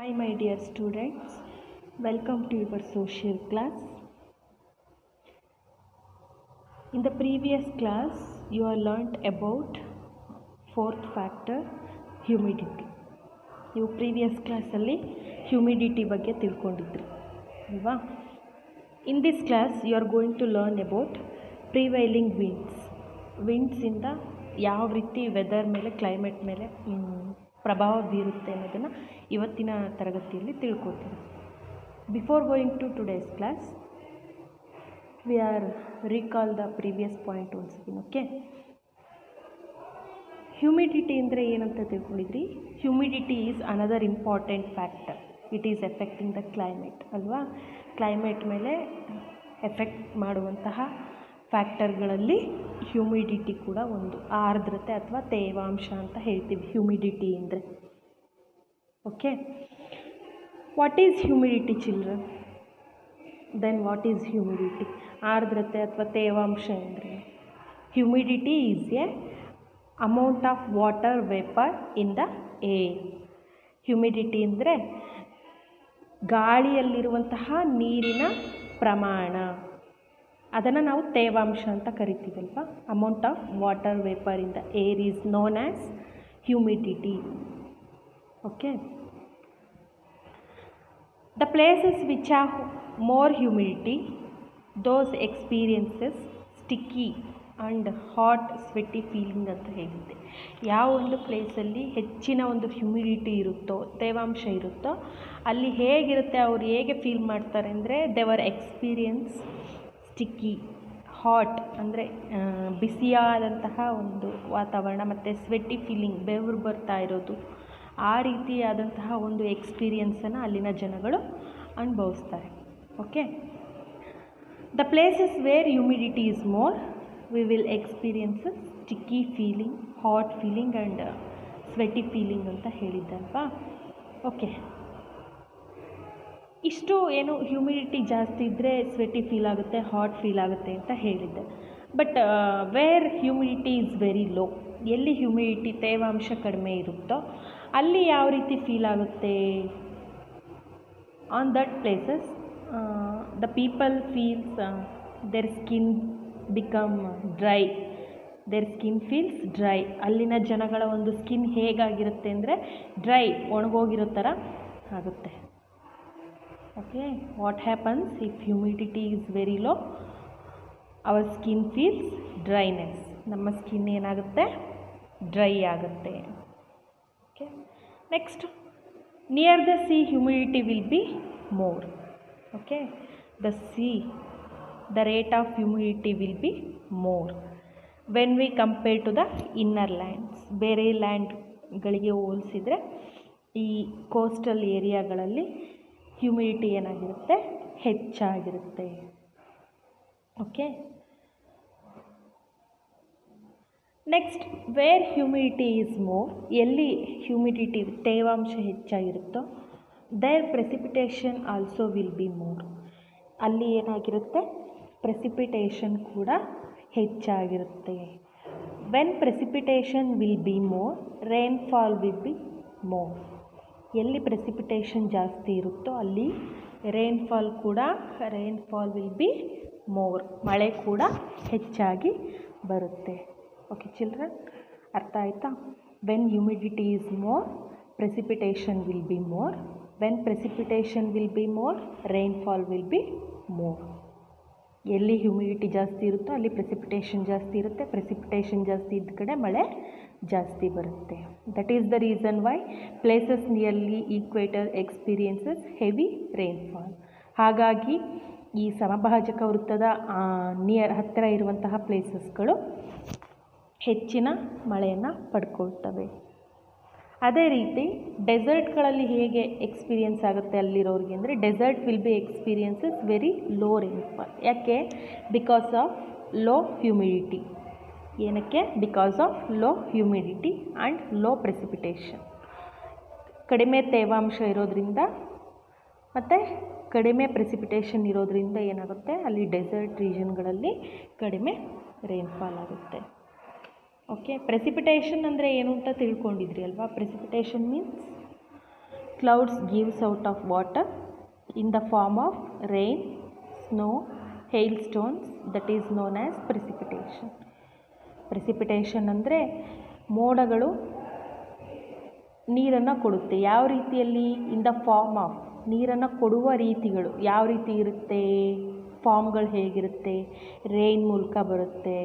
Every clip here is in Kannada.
Hi my dear students, welcome to your social class. In the previous class you have learnt about fourth factor, humidity. ನೀವು ಪ್ರೀವಿಯಸ್ ಕ್ಲಾಸಲ್ಲಿ ಹ್ಯೂಮಿಡಿಟಿ ಬಗ್ಗೆ ತಿಳ್ಕೊಂಡಿದ್ರಿ ಅಲ್ವಾ? In this class you are going to learn about prevailing ವಿಂಡ್ಸಿಂದ ಯಾವ ರೀತಿ ವೆದರ್ ಮೇಲೆ ಕ್ಲೈಮೇಟ್ ಮೇಲೆ ಪ್ರಭಾವ ಬೀರುತ್ತೆ ಅನ್ನೋದನ್ನು ಇವತ್ತಿನ ತರಗತಿಯಲ್ಲಿ ತಿಳ್ಕೊತೀವಿ. Before going to today's class we are recall the previous point once again. Okay, humidity ಅಂದರೆ ಏನಂತ ತಿಳ್ಕೊಂಡಿದ್ರಿ? Humidity is another important factor. It is affecting the climate ಅಲ್ವಾ? ಕ್ಲೈಮೇಟ್ ಮೇಲೆ ಎಫೆಕ್ಟ್ ಮಾಡುವಂತಹ ಫ್ಯಾಕ್ಟರ್ಗಳಲ್ಲಿ ಹ್ಯೂಮಿಡಿಟಿ ಕೂಡ ಒಂದು. ಆರ್ದ್ರತೆ ಅಥವಾ ತೇವಾಂಶ ಅಂತ ಹೇಳ್ತೀವಿ ಹ್ಯೂಮಿಡಿಟಿ ಅಂದರೆ. Okay, what is humidity children? Then what is humidity? ಆರ್ದ್ರತೆ ಅಥವಾ ತೇವಾಂಶ ಅಂದರೆ humidity is a amount of water vapour in the air. Humidity ಅಂದರೆ ಗಾಳಿಯಲ್ಲಿರುವಂತಹ ನೀರಿನ ಪ್ರಮಾಣ, ಅದನ್ನು ನಾವು ತೇವಾಂಶ ಅಂತ ಕರಿತೀವಲ್ವ. Amount of water vapour in the air is known as humidity. Okay, the places which have more humidity those experiences sticky and hot sweaty feeling ಅಂತ ಹೇಳಿದ್ದೆ. ಯಾವ ಒಂದು ಪ್ಲೇಸಲ್ಲಿ ಹೆಚ್ಚಿನ ಒಂದು ಹ್ಯೂಮಿಡಿಟಿ ಇರುತ್ತೋ, ತೇವಾಂಶ ಇರುತ್ತೋ, ಅಲ್ಲಿ ಹೇಗಿರುತ್ತೆ, ಅವ್ರು ಹೇಗೆ ಫೀಲ್ ಮಾಡ್ತಾರೆ ಅಂದರೆ ದೇವರ್ ಎಕ್ಸ್ಪೀರಿಯನ್ಸ್ ಸ್ಟಿಕ್ಕಿ, ಹಾಟ್ ಅಂದರೆ ಬಿಸಿಯಾದಂತಹ ಒಂದು ವಾತಾವರಣ, ಮತ್ತು ಸ್ವೆಟ್ಟಿ ಫೀಲಿಂಗ್, ಬೆವರು ಬರ್ತಾ ಇರೋದು, ಆ ರೀತಿಯಾದಂತಹ ಒಂದು ಎಕ್ಸ್ಪೀರಿಯನ್ಸನ್ನು ಅಲ್ಲಿನ ಜನಗಳು ಅನುಭವಿಸ್ತಾರೆ. Okay, the places where humidity is more we will experience sticky feeling, hot feeling and sweaty feeling ಅಂತ ಹೇಳಿದ್ದಲ್ವಾ. ಓಕೆ, ಇಷ್ಟು ಏನು ಹ್ಯೂಮಿಡಿಟಿ ಜಾಸ್ತಿ ಇದ್ದರೆ ಸ್ವೆಟಿ ಫೀಲ್ ಆಗುತ್ತೆ, ಹಾಟ್ ಫೀಲ್ ಆಗುತ್ತೆ ಅಂತ ಹೇಳಿದ್ದೆ. But where humidity is very low, ಎಲ್ಲಿ ಹ್ಯೂಮಿಡಿಟಿ ತೇವಾಂಶ ಕಡಿಮೆ ಇರುತ್ತೋ ಅಲ್ಲಿ ಯಾವ ರೀತಿ ಫೀಲ್ ಆಗುತ್ತೆ? On that places the people feels their skin become dry, their skin feels dry. ಅಲ್ಲಿನ ಜನಗಳ ಒಂದು ಸ್ಕಿನ್ ಹೇಗಾಗಿರುತ್ತೆ ಅಂದರೆ ಡ್ರೈ, ಒಣಗೋಗಿರೋ ಥರ ಆಗುತ್ತೆ. Okay, what happens if humidity is very low? Our skin feels dryness, ನಮ್ಮ ಸ್ಕಿನ್ ಏನಾಗುತ್ತೆ? ಡ್ರೈ ಆಗುತ್ತೆ. Okay, next, near the sea humidity will be more. Okay, the sea, the rate of humidity will be more when we compare to the inner lands. ಬೇರೆ ಲ್ಯಾಂಡ್ಗಳಿಗೆ ಹೋಲಿಸಿದರೆ ಈ ಕೋಸ್ಟಲ್ ಏರಿಯಾಗಳಲ್ಲಿ ಹ್ಯೂಮಿಡಿಟಿ ಏನಾಗಿರುತ್ತೆ? ಹೆಚ್ಚಾಗಿರುತ್ತೆ. Okay, next, where humidity is more, ಎಲ್ಲಿ ಹ್ಯೂಮಿಡಿಟಿ ತೇವಾಂಶ ಹೆಚ್ಚಾಗಿರುತ್ತೋ there precipitation also will be more. ಅಲ್ಲಿ ಏನಾಗಿರುತ್ತೆ? ಪ್ರೆಸಿಪಿಟೇಷನ್ ಕೂಡ ಹೆಚ್ಚಾಗಿರುತ್ತೆ. When precipitation will be more, rainfall will be more. ಎಲ್ಲಿ ಪ್ರೆಸಿಪಿಟೇಷನ್ ಜಾಸ್ತಿ ಇರುತ್ತೋ ಅಲ್ಲಿ ರೈನ್ಫಾಲ್ ವಿಲ್ ಬಿ ಮೋರ್, ಮಳೆ ಕೂಡ ಹೆಚ್ಚಾಗಿ ಬರುತ್ತೆ. ಓಕೆ ಚಿಲ್ಡ್ರನ್, ಅರ್ಥ ಆಯಿತಾ? When humidity is more, precipitation will be more. When precipitation will be more, rainfall will be more. ಎಲ್ಲಿ ಹ್ಯೂಮಿಡಿಟಿ ಜಾಸ್ತಿ ಇರುತ್ತೋ ಅಲ್ಲಿ ಪ್ರೆಸಿಪಿಟೇಷನ್ ಜಾಸ್ತಿ ಇರುತ್ತೆ, ಪ್ರೆಸಿಪಿಟೇಷನ್ ಜಾಸ್ತಿ ಇದ್ದ ಕಡೆ ಮಳೆ ಜಾಸ್ತಿ ಬರುತ್ತೆ. That is the reason why places nearly equator experiences heavy rainfall. ಹಾಗಾಗಿ ಈ ಸಮಭಾಜಕ ವೃತ್ತದ ಹತ್ತಿರ ಇರುವಂತಹ ಪ್ಲೇಸಸ್ಗಳು ಹೆಚ್ಚಿನ ಮಳೆಯನ್ನು ಪಡ್ಕೊಳ್ತವೆ. ಅದೇ ರೀತಿ ಡೆಸರ್ಟ್ಗಳಲ್ಲಿ ಹೇಗೆ ಎಕ್ಸ್ಪೀರಿಯನ್ಸ್ ಆಗುತ್ತೆ ಅಲ್ಲಿರೋರಿಗೆ ಅಂದರೆ desert will be experiences very low rainfall. ಯಾಕೆ? Because of low humidity. ಏನಕ್ಕೆ? Because of low humidity and low precipitation. ಕಡಿಮೆ ತೇವಾಂಶ ಇರೋದ್ರಿಂದ ಮತ್ತು ಕಡಿಮೆ ಪ್ರೆಸಿಪಿಟೇಷನ್ ಇರೋದ್ರಿಂದ ಏನಾಗುತ್ತೆ? ಅಲ್ಲಿ ಡೆಸರ್ಟ್ ರೀಜನ್ಗಳಲ್ಲಿ ಕಡಿಮೆ ರೈನ್ಫಾಲ್ ಆಗುತ್ತೆ. ಓಕೆ, ಪ್ರೆಸಿಪಿಟೇಷನ್ ಅಂದರೆ ಏನು ಅಂತ ತಿಳ್ಕೊಂಡಿದ್ರಿ ಅಲ್ವಾ? Precipitation means clouds gives out of water in the form of rain, snow, hailstones, that is known as precipitation. Precipitation ಅಂದರೆ ಮೋಡಗಳು ನೀರನ್ನು ಕೊಡುತ್ತೆ. ಯಾವ ರೀತಿಯಲ್ಲಿ? ಇನ್ ದ ಫಾರ್ಮ್ ಆಫ್, ನೀರನ್ನು ಕೊಡುವ ರೀತಿಗಳು ಯಾವ ರೀತಿ ಇರುತ್ತೆ, ಫಾರ್ಮ್ಗಳು ಹೇಗಿರುತ್ತೆ? ರೈನ್ ಮೂಲಕ ಬರುತ್ತೆ,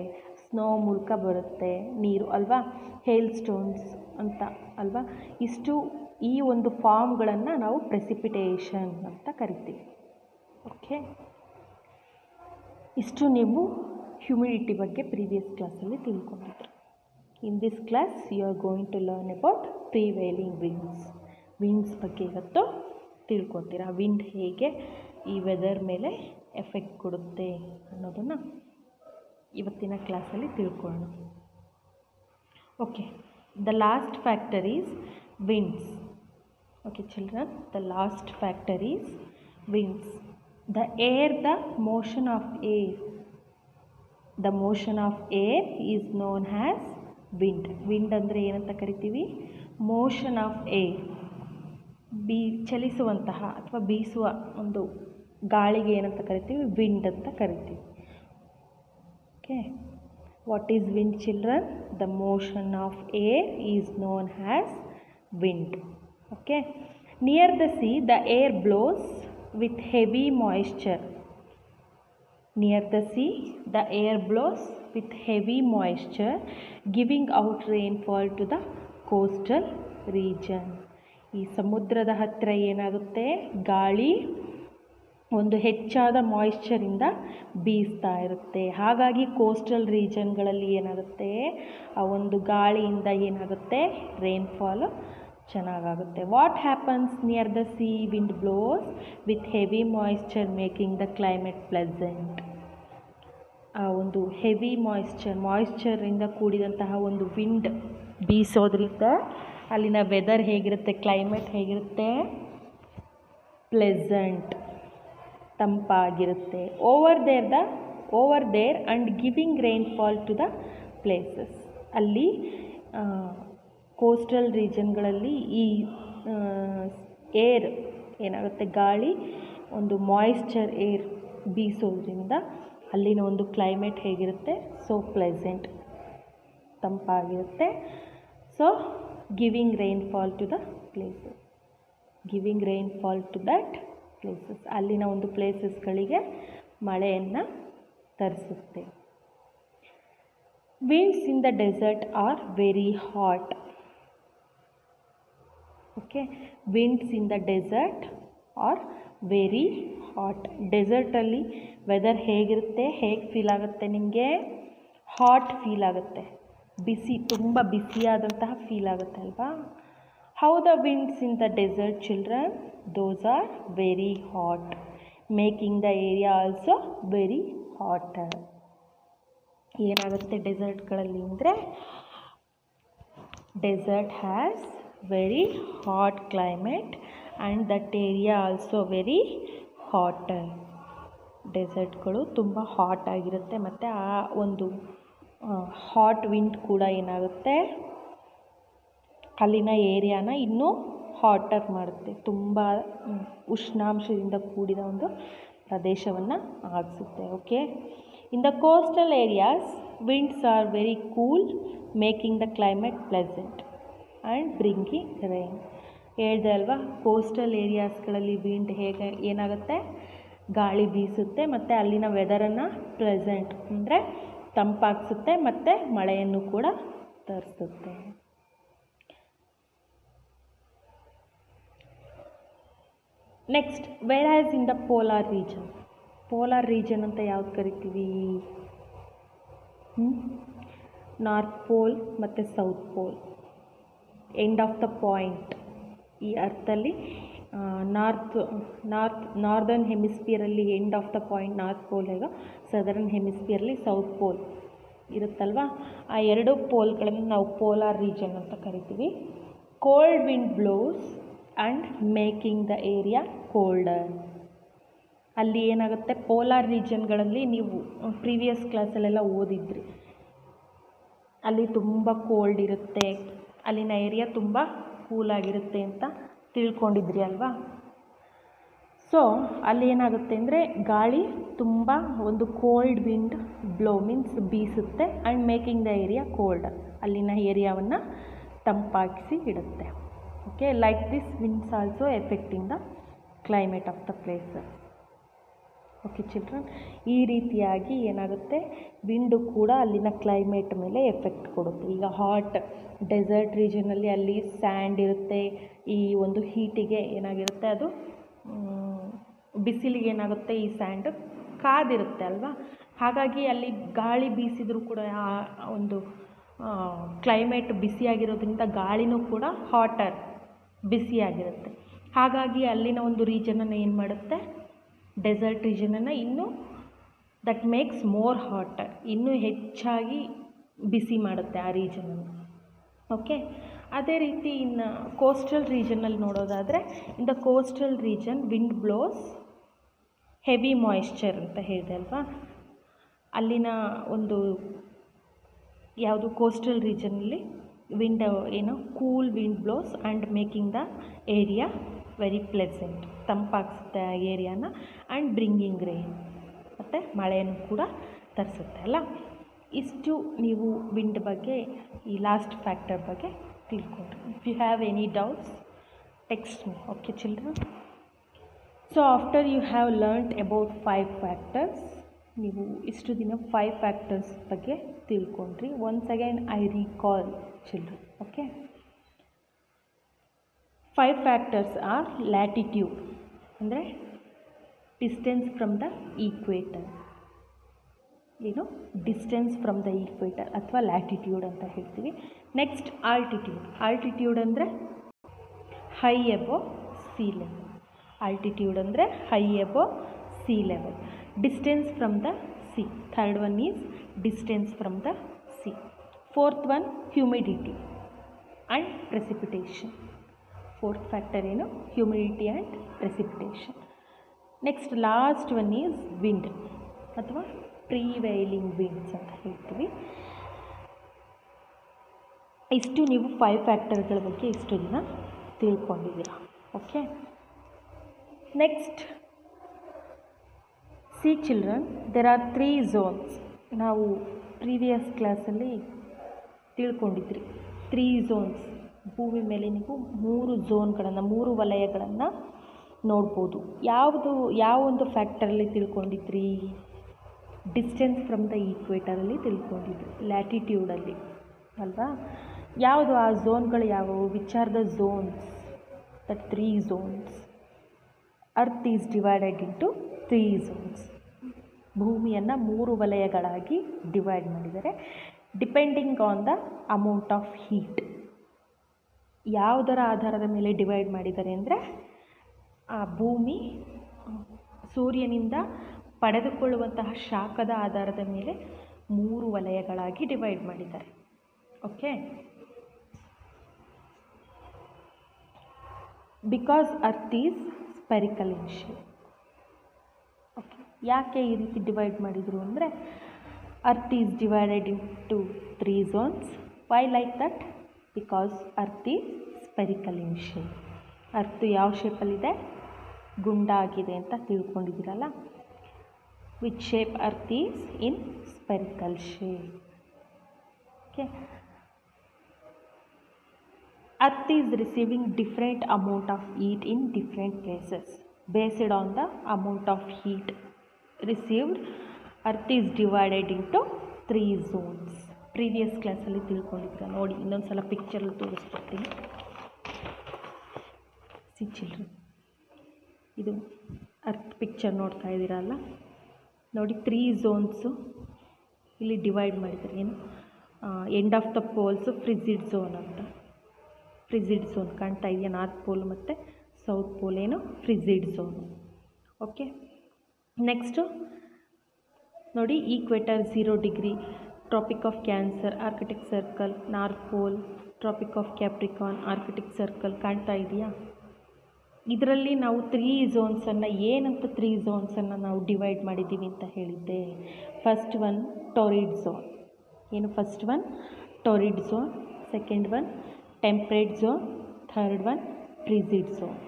ಸ್ನೋ ಮೂಲಕ ಬರುತ್ತೆ ನೀರು ಅಲ್ವಾ, ಹೇಲ್ ಸ್ಟೋನ್ಸ್ ಅಂತ ಅಲ್ವಾ. ಇಷ್ಟು ಈ ಒಂದು ಫಾರ್ಮ್ಗಳನ್ನು ನಾವು ಪ್ರೆಸಿಪಿಟೇಷನ್ ಅಂತ ಕರಿತೀವಿ. ಓಕೆ, ಇಷ್ಟು ನೀವು ಹ್ಯುಮಿಡಿಟಿ ಬಗ್ಗೆ ಪ್ರೀವಿಯಸ್ ಕ್ಲಾಸಲ್ಲಿ ತಿಳ್ಕೊಂಡಿದ್ರು. In this class you are going to learn about prevailing winds ಬಗ್ಗೆ ಇವತ್ತು ತಿಳ್ಕೊತೀರಾ. ವಿಂಡ್ ಹೇಗೆ ಈ ವೆದರ್ ಮೇಲೆ ಎಫೆಕ್ಟ್ ಕೊಡುತ್ತೆ ಅನ್ನೋದನ್ನು ಇವತ್ತಿನ ಕ್ಲಾಸಲ್ಲಿ ತಿಳ್ಕೊಳ್ಳೋಣ. Okay, the last factor is winds. Okay children, the last factor is winds. The air, the motion of air. The motion of air is known as wind. Wind ಅಂದರೆ ಏನಂತ ಕರಿತೀವಿ? ಮೋಷನ್ ಆಫ್ ಏರ್, ಚಲಿಸುವಂತಹ ಅಥವಾ ಬೀಸುವ ಒಂದು ಗಾಳಿಗೆ ಏನಂತ ಕರಿತೀವಿ? ವಿಂಡ್ ಅಂತ ಕರಿತೀವಿ. Okay, what is wind children? The motion of air is known as wind. Okay, near the sea the air blows with heavy moisture. Near the sea the air blows with heavy moisture, giving out rainfall to the coastal region. ಈ ಸಮುದ್ರದ ಹತ್ತಿರ ಏನಾಗುತ್ತೆ? ಗಾಳಿ ಒಂದು ಹೆಚ್ಚಾದ ಮಾಯಿಶ್ಚರಿಂದ ಬೀಸ್ತಾ ಇರುತ್ತೆ. ಹಾಗಾಗಿ ಕೋಸ್ಟಲ್ ರೀಜನ್ಗಳಲ್ಲಿ ಏನಾಗುತ್ತೆ? ಆ ಒಂದು ಗಾಳಿಯಿಂದ ಏನಾಗುತ್ತೆ? ರೈನ್ಫಾಲು ಚೆನ್ನಾಗಾಗುತ್ತೆ. What happens near the sea? Wind blows with heavy moisture making the climate pleasant. ಆ ಒಂದು ಹೆವಿ ಮಾಯಿಶ್ಚರಿಂದ ಕೂಡಿದಂತಹ ಒಂದು ವಿಂಡ್ ಬೀಸೋದ್ರಿಂದ ಅಲ್ಲಿನ ವೆದರ್ ಹೇಗಿರುತ್ತೆ? ಕ್ಲೈಮೇಟ್ ಹೇಗಿರುತ್ತೆ? ಪ್ಲೆಸೆಂಟ್, ತಂಪಾಗಿರುತ್ತೆ. Over there and giving rainfall to the places. ಅಲ್ಲಿ ಕೋಸ್ಟಲ್ ರೀಜನ್ಗಳಲ್ಲಿ ಈ ಏರ್ ಏನಾಗುತ್ತೆ? ಗಾಳಿ ಒಂದು ಮಾಯಿಶ್ಚರ್ ಏರ್ ಬೀಸೋದ್ರಿಂದ ಅಲ್ಲಿನ ಒಂದು ಕ್ಲೈಮೇಟ್ ಹೇಗಿರುತ್ತೆ? ಸೊ ಪ್ಲೆಸೆಂಟ್, ತಂಪಾಗಿರುತ್ತೆ. So giving rainfall to the places, giving rainfall to that places, ಅಲ್ಲಿನ ಒಂದು ಪ್ಲೇಸಸ್ಗಳಿಗೆ ಮಳೆಯನ್ನು ತರಿಸುತ್ತೆ. Winds in the desert are very hot. Okay, winds in the desert are very hot. ಡೆಸರ್ಟಲ್ಲಿ ವೆದರ್ ಹೇಗಿರುತ್ತೆ? ಹೇಗೆ ಫೀಲ್ ಆಗುತ್ತೆ ನಿಮಗೆ? ಹಾಟ್ ಫೀಲ್ ಆಗುತ್ತೆ, ಬಿಸಿ, ತುಂಬ ಬಿಸಿಯಾದಂತಹ ಫೀಲ್ ಆಗುತ್ತೆ ಅಲ್ವಾ. How the winds in the desert children? Those are very hot, making the area also very hotter. ಏನಾಗುತ್ತೆ ಡೆಸರ್ಟ್ಗಳಲ್ಲಿ ಅಂದರೆ? Desert has very hot climate and that area also very hotter. ಡೆಸರ್ಟ್ಗಳು ತುಂಬ ಹಾಟ್ ಆಗಿರುತ್ತೆ ಮತ್ತು ಆ ಒಂದು ಹಾಟ್ ವಿಂಡ್ ಕೂಡ ಏನಾಗುತ್ತೆ? ಅಲ್ಲಿನ ಏರಿಯಾನ ಇನ್ನೂ ಹಾಟರ್ ಮಾಡುತ್ತೆ, ತುಂಬ ಉಷ್ಣಾಂಶದಿಂದ ಕೂಡಿದ ಒಂದು ಪ್ರದೇಶವನ್ನು ಆಗಿಸುತ್ತೆ. Okay, in the coastal areas winds are very cool, making the climate pleasant and bringing rain. ಹೇಳ್ದೆ ಅಲ್ವಾ, ಕೋಸ್ಟಲ್ ಏರಿಯಾಸ್ಗಳಲ್ಲಿ ವಿಂಡ್ ಹೇಗೆ ಏನಾಗುತ್ತೆ? ಗಾಳಿ ಬೀಸುತ್ತೆ ಮತ್ತು ಅಲ್ಲಿನ ವೆದರನ್ನು ಪ್ಲೆಸೆಂಟ್ ಅಂದರೆ ತಂಪಾಗಿಸುತ್ತೆ ಮತ್ತು ಮಳೆಯನ್ನು ಕೂಡ ತರಿಸುತ್ತೆ. Next, whereas in the polar region. Polar region ಅಂತ ಯಾವ್ದು ಕರಿತೀವಿ? ನಾರ್ತ್ ಪೋಲ್ ಮತ್ತು south pole, end of the point. ಈ ಅರ್ಥದಲ್ಲಿ ನಾರ್ದರ್ನ್ ಹೆಮಿಸ್ಫಿಯರಲ್ಲಿ end of the point north pole ಹೇಗೋ, ಸದರ್ನ್ ಹೆಮಿಸ್ಫಿಯರಲ್ಲಿ ಸೌತ್ ಪೋಲ್ ಇರುತ್ತಲ್ವ. ಆ ಎರಡು ಪೋಲ್ಗಳನ್ನು ನಾವು ಪೋಲಾರ್ ರೀಜನ್ ಅಂತ ಕರಿತೀವಿ. Cold wind blows and making the area colder. ಅಲ್ಲಿ ಏನಾಗುತ್ತೆ? ಪೋಲಾರ್ ರೀಜನ್ಗಳಲ್ಲಿ ನೀವು ಪ್ರೀವಿಯಸ್ ಕ್ಲಾಸಲ್ಲೆಲ್ಲ ಓದಿದ್ರಿ, ಅಲ್ಲಿ ತುಂಬ ಕೋಲ್ಡ್ ಇರುತ್ತೆ, ಅಲ್ಲಿನ ಏರಿಯಾ ತುಂಬ ಕೂಲಾಗಿರುತ್ತೆ ಅಂತ ತಿಳ್ಕೊಂಡಿದ್ರಿ ಅಲ್ವಾ. ಸೊ ಅಲ್ಲಿ ಏನಾಗುತ್ತೆ ಅಂದರೆ ಗಾಳಿ ತುಂಬ ಒಂದು ಕೋಲ್ಡ್ ವಿಂಡ್ ಬ್ಲೋ ಮೀನ್ಸ್ ಬೀಸುತ್ತೆ and making the area cold, ಅಲ್ಲಿನ ಏರಿಯಾವನ್ನು ತಂಪಾಗಿಸಿ ಇಡುತ್ತೆ. Okay, like this winds also affecting the climate of the places. Okay children, ಈ ರೀತಿಯಾಗಿ ಏನಾಗುತ್ತೆ ವಿಂಡು ಕೂಡ ಅಲ್ಲಿನ ಕ್ಲೈಮೇಟ್ ಮೇಲೆ ಎಫೆಕ್ಟ್ ಕೊಡುತ್ತೆ. ಈಗ ಹಾಟ್ ಡೆಸರ್ಟ್ ರೀಜನಲ್ಲಿ ಅಲ್ಲಿ ಸ್ಯಾಂಡ್ ಇರುತ್ತೆ, ಈ ಒಂದು ಹೀಟಿಗೆ ಏನಾಗಿರುತ್ತೆ ಅದು ಬಿಸಿಲಿಗೆ ಏನಾಗುತ್ತೆ ಈ ಸ್ಯಾಂಡ್ ಕಾದಿರುತ್ತೆ ಅಲ್ವಾ, ಹಾಗಾಗಿ ಅಲ್ಲಿ ಗಾಳಿ ಬೀಸಿದರೂ ಕೂಡ ಆ ಒಂದು ಕ್ಲೈಮೇಟ್ ಬಿಸಿಯಾಗಿರೋದ್ರಿಂದ ಗಾಳಿನೂ ಕೂಡ ಹಾಟರ್ ಬಿಸಿಯಾಗಿರುತ್ತೆ. ಹಾಗಾಗಿ ಅಲ್ಲಿನ ಒಂದು ರೀಜನನ್ನು ಏನು ಮಾಡುತ್ತೆ, ಡೆಸರ್ಟ್ ರೀಜನನ್ನು ಇನ್ನೂ ದಟ್ ಮೇಕ್ಸ್ ಮೋರ್ ಹಾಟರ್, ಇನ್ನೂ ಹೆಚ್ಚಾಗಿ ಬಿಸಿ ಮಾಡುತ್ತೆ ಆ ರೀಜನನ್ನು. ಓಕೆ, ಅದೇ ರೀತಿ ಇನ್ನು ಕೋಸ್ಟಲ್ ರೀಜನಲ್ಲಿ ನೋಡೋದಾದರೆ in the coastal region wind blows heavy moisture ಅಂತ ಹೇಳಿದೆ ಅಲ್ವಾ. ಅಲ್ಲಿನ ಒಂದು ಯಾವುದು ಕೋಸ್ಟಲ್ ರೀಜನಲ್ಲಿ ವಿಂಡ್ ಏನು cool wind blows and making the area very pleasant, ತಂಪಾಗಿಸುತ್ತೆ ಆ ಏರಿಯಾನ ಆ್ಯಂಡ್ ಬ್ರಿಂಗಿಂಗ್ ರೈನ್, ಮತ್ತು ಮಳೆಯನ್ನು ಕೂಡ ತರಿಸುತ್ತೆ ಅಲ್ಲ. ಇಷ್ಟು ನೀವು ವಿಂಡ್ ಬಗ್ಗೆ ಈ ಲಾಸ್ಟ್ ಫ್ಯಾಕ್ಟರ್ ಬಗ್ಗೆ ತಿಳ್ಕೊಂಡ್ರಿ. If you have any doubts text me. Okay children, so after you have learned about 5 factors, ನೀವು ಇಷ್ಟು ದಿನ 5 ಫ್ಯಾಕ್ಟರ್ಸ್ ಬಗ್ಗೆ ತಿಳ್ಕೊಂಡ್ರಿ. Once again I recall children. Okay, 5 factors are latitude ಅಂದರೆ ಡಿಸ್ಟೆನ್ಸ್ ಫ್ರಮ್ ದ ಈಕ್ವೇಟರ್, ಏನು ಡಿಸ್ಟೆನ್ಸ್ ಫ್ರಮ್ ದ ಈಕ್ವೇಟರ್ ಅಥವಾ ಲ್ಯಾಟಿಟ್ಯೂಡ್ ಅಂತ ಹೇಳ್ತೀವಿ. ನೆಕ್ಸ್ಟ್ ಆಲ್ಟಿಟ್ಯೂಡ್, ಆಲ್ಟಿಟ್ಯೂಡ್ ಅಂದರೆ high above sea level, altitude ಅಂದರೆ high above sea level. Distance from the C, third one is distance from the sea. Fourth one humidity and precipitation. Fourth factor ಏನು, humidity and precipitation. Next last one is wind ಅಥವಾ ಪ್ರಿವೈಲಿಂಗ್ ವಿಂಡ್ಸ್ ಅಂತ ಹೇಳ್ತೀವಿ. ಇಷ್ಟು ನೀವು 5 ಫ್ಯಾಕ್ಟರ್ಗಳ ಬಗ್ಗೆ ಇಷ್ಟು ದಿನ ತಿಳ್ಕೊಂಡಿದ್ದೀರಾ. Okay, next see children, there are 3 zones. ನಾವು ಪ್ರೀವಿಯಸ್ ಕ್ಲಾಸಲ್ಲಿ ತಿಳ್ಕೊಂಡಿದ್ರಿ 3 ಝೋನ್ಸ್. ಭೂಮಿ ಮೇಲೆ ನೀವು 3 ಝೋನ್ಗಳನ್ನು, 3 ವಲಯಗಳನ್ನು ನೋಡ್ಬೋದು. ಯಾವ ಒಂದು ಫ್ಯಾಕ್ಟರಲ್ಲಿ ತಿಳ್ಕೊಂಡಿದ್ರಿ, ಡಿಸ್ಟೆನ್ಸ್ ಫ್ರಮ್ ದ ಈಕ್ವೇಟರಲ್ಲಿ ತಿಳ್ಕೊಂಡಿದ್ರಿ, ಲ್ಯಾಟಿಟ್ಯೂಡಲ್ಲಿ ಅಲ್ವಾ. ಯಾವುದು ಆ ಝೋನ್ಗಳು ಯಾವುವು, which are the zones, the 3 zones. Earth is divided into 3 zones. ಭೂಮಿಯನ್ನು 3 ವಲಯಗಳಾಗಿ ಡಿವೈಡ್ ಮಾಡಿದ್ದಾರೆ depending on the amount of heat. ಯಾವುದರ ಆಧಾರದ ಮೇಲೆ ಡಿವೈಡ್ ಮಾಡಿದ್ದಾರೆ ಅಂದರೆ ಆ ಭೂಮಿ ಸೂರ್ಯನಿಂದ ಪಡೆದುಕೊಳ್ಳುವಂತಹ ಶಾಖದ ಆಧಾರದ ಮೇಲೆ 3 ವಲಯಗಳಾಗಿ ಡಿವೈಡ್ ಮಾಡಿದ್ದಾರೆ. Okay, because earth is spherical in shape. Okay, ಯಾಕೆ ಈ ರೀತಿ ಡಿವೈಡ್ ಮಾಡಿದರು ಅಂದರೆ earth is divided into 3 zones. Why like that? Because earth is spherical in shape. Earth ಯಾವ ಶೇಪಲ್ಲಿದೆ, ಗುಂಡಾಗಿದೆ ಅಂತ ತಿಳ್ಕೊಂಡಿದ್ದೀರಲ್ಲ. Which shape? Earth is in spherical shape. Okay, earth is receiving different amount of heat in different places. Based on the amount of heat received, earth is divided into 3 zones. Previous ಕ್ಲಾಸಲ್ಲಿ ತಿಳ್ಕೊಂಡಿದ್ದೀರ ನೋಡಿ, ಇನ್ನೊಂದು ಸಲ ಪಿಕ್ಚರಲ್ಲಿ ತೋರಿಸ್ಕೊಡ್ತೀನಿ. ಸಿ ಚಿಲ್ಡ್ರನ್, ಇದು ಅರ್ತ್ ಪಿಕ್ಚರ್ ನೋಡ್ತಾ ಇದ್ದೀರಲ್ಲ, ನೋಡಿ 3 ಝೋನ್ಸು ಇಲ್ಲಿ ಡಿವೈಡ್ ಮಾಡಿದ್ದಾರೆ. ಏನು end of the poles frigid zone ಅಂತ. ಫ್ರಿಜಿಡ್ ಝೋನ್ ಕಾಣ್ತಾ ಇದೆಯಾ, ನಾರ್ತ್ ಪೋಲ್ ಮತ್ತು ಸೌತ್ ಪೋಲ್ ಏನು ಫ್ರಿಜಿಡ್ ಝೋನು. ಓಕೆ, ನೆಕ್ಸ್ಟು ನೋಡಿ equator 0 degree, Tropic of Cancer, Arctic Circle, north pole, Tropic of Capricorn, Arctic Circle ಕಾಣ್ತಾ ಇದೆಯಾ. ಇದರಲ್ಲಿ ನಾವು 3 ಝೋನ್ಸನ್ನು ಏನಂತ 3 ಝೋನ್ಸನ್ನು ನಾವು ಡಿವೈಡ್ ಮಾಡಿದ್ದೀವಿ ಅಂತ ಹೇಳಿದ್ದೆ. First one torrid zone. ಏನು first one? Torrid zone. Second one temperate zone. Third one frigid zone.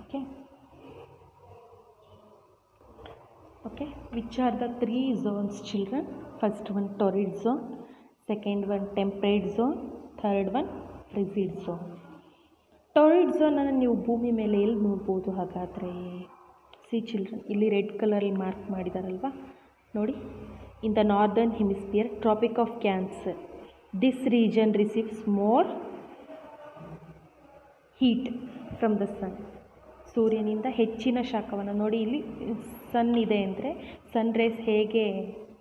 Okay. Which are the three zones, children? First one torrid zone, second one temperate zone, third one frigid zone. torrid zone ಅನ್ನು ನೀವು ಭೂಮಿ ಮೇಲೆ ಎಲ್ಲಿ ನೋಡ್ಬೋದು ಹಾಗಾದರೆ? ಸಿ ಚಿಲ್ಡ್ರನ್, ಇಲ್ಲಿ ರೆಡ್ ಕಲರಲ್ಲಿ ಮಾರ್ಕ್ ಮಾಡಿದಾರಲ್ವಾ, ನೋಡಿ. In the northern hemisphere, Tropic of Cancer, this region receives more heat from the sun. ಸೂರ್ಯನಿಂದ ಹೆಚ್ಚಿನ ಶಾಖವನ್ನು, ನೋಡಿ ಇಲ್ಲಿ ಸನ್ ಇದೆ ಅಂದರೆ ಸನ್ ರೇಸ್ ಹೇಗೆ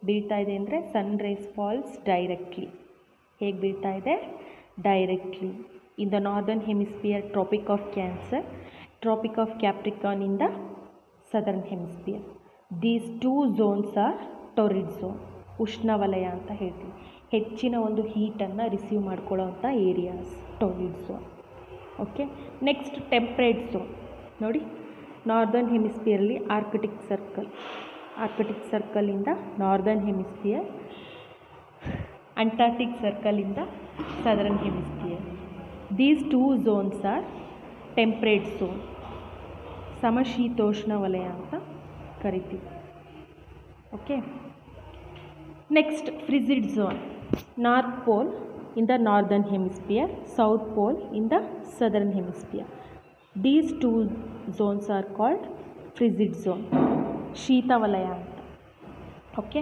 ಬೀಳ್ತಾ ಇದೆ ಅಂದರೆ ಸನ್ ರೇಸ್ ಫಾಲ್ಸ್ ಡೈರೆಕ್ಟ್ಲಿ. ಹೇಗೆ ಬೀಳ್ತಾ ಇದೆ? Directly. In the northern hemisphere Tropic of Cancer, Tropic of Capricorn in the southern hemisphere. These two zones are torrid zone, ಉಷ್ಣವಲಯ ಅಂತ ಹೇಳ್ತೀವಿ. ಹೆಚ್ಚಿನ ಒಂದು ಹೀಟನ್ನು ರಿಸೀವ್ ಮಾಡ್ಕೊಳ್ಳೋವಂಥ areas torrid zone. Okay. Next temperate zone. ನೋಡಿ, ನಾರ್ದರ್ನ್ ಹೆಮಿಸ್ಫಿಯರಲ್ಲಿ ಆರ್ಕ್ಟಿಕ್ ಸರ್ಕಲಿಂದ ನಾರ್ದರ್ನ್ ಹೆಮಿಸ್ಫಿಯರ್, ಅಂಟಾರ್ಟಿಕ್ ಸರ್ಕಲಿಂದ southern hemisphere. These two zones are temperate zone, ಸಮಶೀತೋಷ್ಣ ವಲಯ ಅಂತ ಕರಿತೀವಿ. Okay. Next frigid zone, north pole in the northern hemisphere, south pole in the southern hemisphere. These two zones are called frigid zone, ಶೀತ ವಲಯ ಅಂತ. Okay.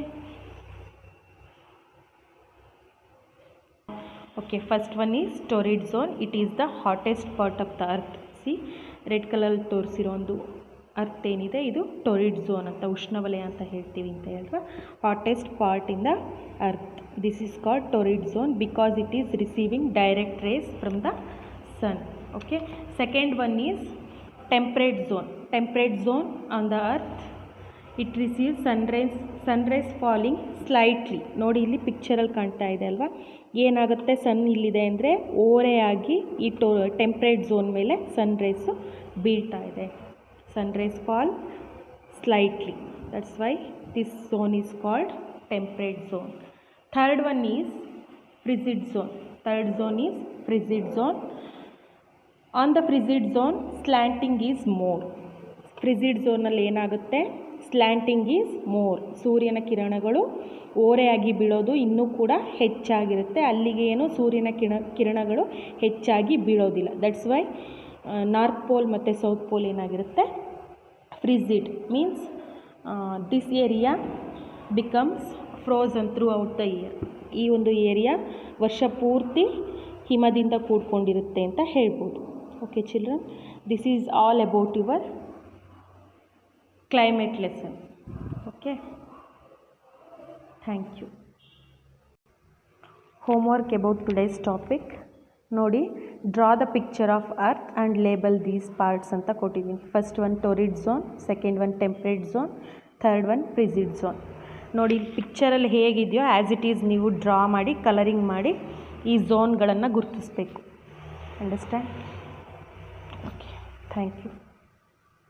First one is torrid zone. It is the hottest part of the earth. See, red colour ತೋರಿಸಿರೋ ಒಂದು ಅರ್ತ್ ಏನಿದೆ ಇದು torrid zone ಅಂತ, ಉಷ್ಣವಲಯ ಅಂತ ಹೇಳ್ತೀವಿ ಅಂತ ಹೇಳಿದ್ರೆ, hottest part in the earth. This is called torrid zone because it is receiving direct rays from the sun. Okay. Second one is temperate zone. Temperate zone on the earth, it receives sunrays falling slightly. ನೋಡಿ ಇಲ್ಲಿ ಪಿಕ್ಚರಲ್ಲಿ ಕಾಣ್ತಾ ಇದೆ ಅಲ್ವಾ, ಏನಾಗುತ್ತೆ, ಸನ್ ಇಲ್ಲಿದೆ ಅಂದರೆ ಓರೆಯಾಗಿ ಈ ಟೆಂಪ್ರೇಟ್ ಝೋನ್ ಮೇಲೆ ಸನ್ ರೇಸು ಬೀಳ್ತಾ ಇದೆ. Sun rays fall slightly, that's why this zone is called temperate zone. Third one is frigid zone. Third zone is frigid zone. On the frigid zone slanting is more. Frigid ಝೋನಲ್ಲಿ ಏನಾಗುತ್ತೆ, ಸ್ಲ್ಯಾಂಟಿಂಗ್ ಈಸ್ ಮೋರ್. ಸೂರ್ಯನ ಕಿರಣಗಳು ಓರೆಯಾಗಿ ಬೀಳೋದು ಇನ್ನೂ ಕೂಡ ಹೆಚ್ಚಾಗಿರುತ್ತೆ. ಅಲ್ಲಿಗೆ ಏನು ಸೂರ್ಯನ ಕಿರಣಗಳು ಹೆಚ್ಚಾಗಿ ಬೀಳೋದಿಲ್ಲ. ದಟ್ಸ್ ವೈ ನಾರ್ತ್ ಪೋಲ್ ಮತ್ತು ಸೌತ್ ಪೋಲ್ ಏನಾಗಿರುತ್ತೆ, frigid. Means this area becomes frozen throughout the year. ಈ ಒಂದು ಏರಿಯಾ ವರ್ಷ ಪೂರ್ತಿ ಹಿಮದಿಂದ ಕೂಡ್ಕೊಂಡಿರುತ್ತೆ ಅಂತ ಹೇಳ್ಬೋದು. Okay children, this is all about your climate lesson. Okay, thank you. Homework about today's topic. ನೋಡಿ, draw the picture of earth and label these parts ಅಂತ ಕೊಟ್ಟಿದ್ದೀನಿ. First one torrid zone, second one temperate zone, third one frigid zone. ನೋಡಿ, ಪಿಕ್ಚರಲ್ಲಿ ಹೇಗಿದೆಯೋ ಆ್ಯಸ್ ಇಟ್ ಈಸ್ ನೀವು ಡ್ರಾ ಮಾಡಿ, ಕಲರಿಂಗ್ ಮಾಡಿ ಈ ಝೋನ್ಗಳನ್ನು ಗುರುತಿಸಬೇಕು. ಅಂಡರ್ಸ್ಟ್ಯಾಂಡ್? Okay, thank you.